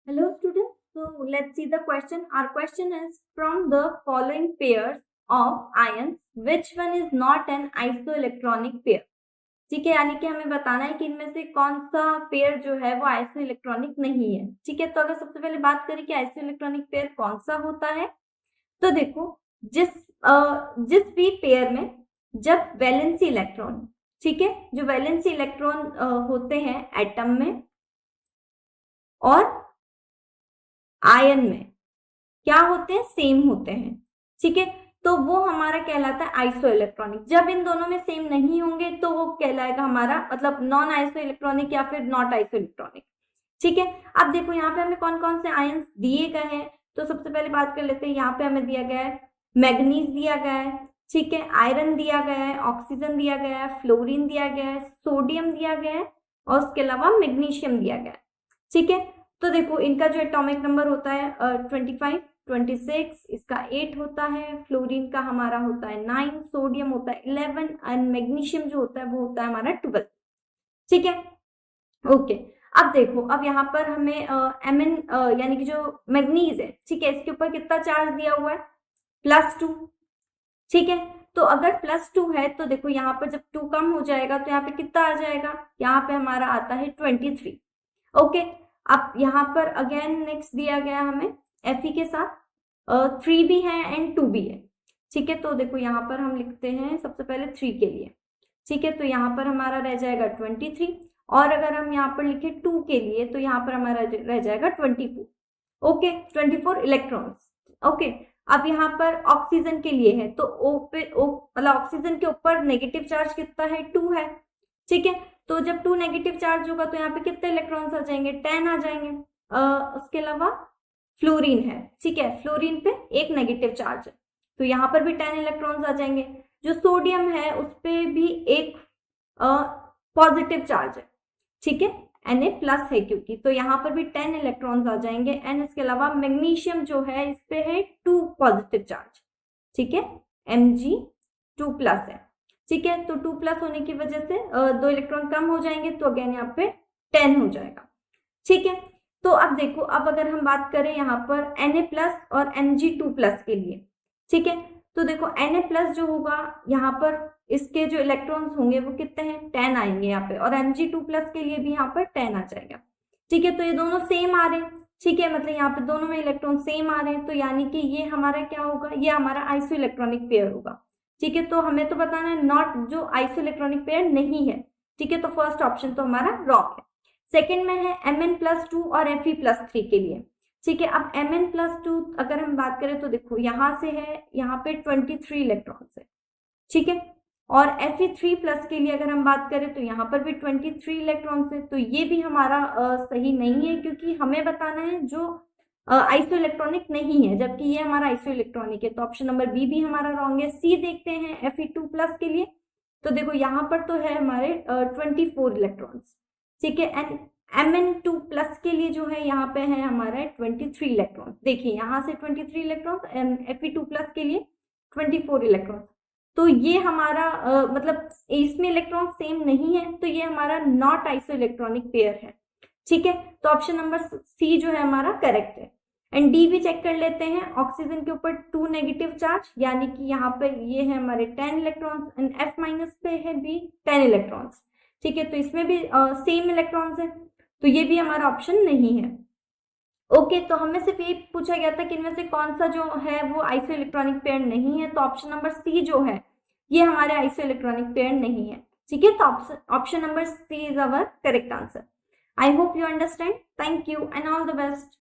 Hello students, so let's see the question. Our question is from the following pairs of ions, which one is not an isoelectronic pair? ठीक है, यानी कि हमें बताना है कि इनमें से कौन सा पेयर जो है वो आइसोइलेक्ट्रॉनिक नहीं है। ठीक है, तो अगर सबसे पहले बात करें कि आइसोइलेक्ट्रॉनिक पेयर कौन सा होता है, तो देखो जिस भी पेयर में जब वैलेंसी इलेक्ट्रॉन, ठीक है, जो वैलेंसी इलेक्ट्रॉन होते हैं एटम में और आयन में क्या होते हैं, सेम होते हैं। ठीक है, तो वो हमारा कहलाता है आइसो इलेक्ट्रॉनिक। जब इन दोनों में सेम नहीं होंगे तो वो कहलाएगा हमारा मतलब नॉन आइसो इलेक्ट्रॉनिक या फिर नॉट आइसो इलेक्ट्रॉनिक। ठीक है, अब देखो यहाँ पे हमें कौन कौन से आयंस दिए गए हैं, तो सबसे पहले बात कर लेते हैं। यहाँ पे हमें दिया गया है मैग्नीज दिया गया है, ठीक है, आयरन दिया गया है, ऑक्सीजन दिया गया है, फ्लोरीन दिया गया है, सोडियम दिया गया है और उसके अलावा मैग्नीशियम दिया गया है। ठीक है, तो देखो इनका जो एटॉमिक नंबर होता है 25, 26, इसका 8 होता है, फ्लोरीन का हमारा होता है 9, सोडियम होता है 11 एंड मैग्नीशियम जो होता है वो होता है हमारा 12। ठीक है, ओके। अब देखो, अब यहाँ पर हमें एमएन यानी कि जो मैग्नीज है, ठीक है, इसके ऊपर कितना चार्ज दिया हुआ है, +2। ठीक है, तो अगर +2 है तो देखो यहाँ पर जब 2 कम हो जाएगा तो यहाँ पे कितना आ जाएगा, यहाँ पे हमारा आता है 23। ओके, अब यहाँ पर अगेन नेक्स्ट दिया गया हमें Fe के साथ 3 भी है एंड 2 भी है। ठीक है, तो देखो यहाँ पर हम लिखते हैं सबसे पहले 3 के लिए। ठीक है, तो यहाँ पर हमारा रह जाएगा 23 और अगर हम यहाँ पर लिखे 2 के लिए तो यहाँ पर हमारा रह जाएगा 24। Okay, 24 electrons. ओके, अब यहाँ पर ऑक्सीजन के लिए है तो O पे मतलब ऑक्सीजन के ऊपर नेगेटिव चार्ज कितना है, 2 है। ठीक है, तो जब 2 नेगेटिव चार्ज होगा तो यहाँ पे कितने इलेक्ट्रॉन्स आ जाएंगे, 10 आ जाएंगे। उसके अलावा फ्लोरीन है, ठीक है, फ्लोरीन पे एक नेगेटिव चार्ज है तो यहाँ पर भी 10 इलेक्ट्रॉन्स आ जाएंगे। जो सोडियम है उस पे भी एक पॉजिटिव चार्ज है, ठीक है, Na+ है क्योंकि, तो यहाँ पर भी 10 इलेक्ट्रॉन्स आ जाएंगे। एंड इसके अलावा मैग्नीशियम जो है इस पे है 2 पॉजिटिव चार्ज, ठीक है, Mg2+ है। ठीक है, तो 2+ होने की वजह से 2 इलेक्ट्रॉन कम हो जाएंगे तो अगेन यहाँ पे 10 हो जाएगा। ठीक है, तो अब देखो, अब अगर हम बात करें यहाँ पर Na+ और Mg2+ के लिए, ठीक है, तो देखो Na+ जो होगा यहाँ पर इसके जो इलेक्ट्रॉन्स होंगे वो कितने हैं, 10 आएंगे यहाँ पे, और Mg2+ के लिए भी यहाँ पर 10 आ जाएगा। ठीक है, तो ये दोनों सेम आ रहे हैं। ठीक है, मतलब यहाँ पे दोनों में इलेक्ट्रॉन सेम आ रहे हैं तो यानी कि ये हमारा क्या होगा, ये हमारा आइसो इलेक्ट्रॉनिक पेयर होगा। ठीक है, तो हमें तो बताना है नॉट जो आइसो इलेक्ट्रॉनिक पेयर नहीं है। ठीक है, तो फर्स्ट ऑप्शन तो हमारा रॉन्ग है। सेकेंड में है Mn+2 और Fe+3 के लिए। ठीक है, अब Mn+2 अगर हम बात करें तो देखो यहाँ से है, यहाँ पे 23 इलेक्ट्रॉन्स है। ठीक है, और Fe3+ के लिए अगर हम बात करें तो यहाँ पर भी 23 इलेक्ट्रॉन्स है, तो ये भी हमारा सही नहीं है क्योंकि हमें बताना है जो आइसो इलेक्ट्रॉनिक नहीं है, जबकि ये हमारा आइसो इलेक्ट्रॉनिक है, तो ऑप्शन नंबर बी भी हमारा रॉन्ग है। सी देखते हैं Fe2+ के लिए, तो देखो यहाँ पर तो है हमारे 24 इलेक्ट्रॉन्स। ठीक है, एंड Mn2+ के लिए जो है यहाँ पे है हमारा 23 इलेक्ट्रॉन। देखिए यहाँ से 23 इलेक्ट्रॉन एंड Fe2+ के लिए 24 इलेक्ट्रॉन, तो ये हमारा मतलब इसमें इलेक्ट्रॉन सेम नहीं है तो ये हमारा नॉट आइसो इलेक्ट्रॉनिक पेयर है। ठीक है, तो ऑप्शन नंबर सी जो है हमारा करेक्ट है। एंड डी भी चेक कर लेते हैं, ऑक्सीजन के ऊपर 2 नेगेटिव चार्ज, यानी कि यहाँ पे ये है हमारे 10 इलेक्ट्रॉन्स एंड F- पे है भी 10 इलेक्ट्रॉन्स। ठीक है, तो इसमें भी सेम इलेक्ट्रॉन्स है तो ये भी हमारा ऑप्शन नहीं है। ओके, तो हमें सिर्फ ये पूछा गया था कि इनमें से कौन सा जो है वो आइसो इलेक्ट्रॉनिक पेयर नहीं है, तो ऑप्शन नंबर सी जो है ये हमारे आइसो इलेक्ट्रॉनिक पेयर नहीं है। ठीक है, तो option number C is our correct answer. I hope you understand. Thank you and all the best.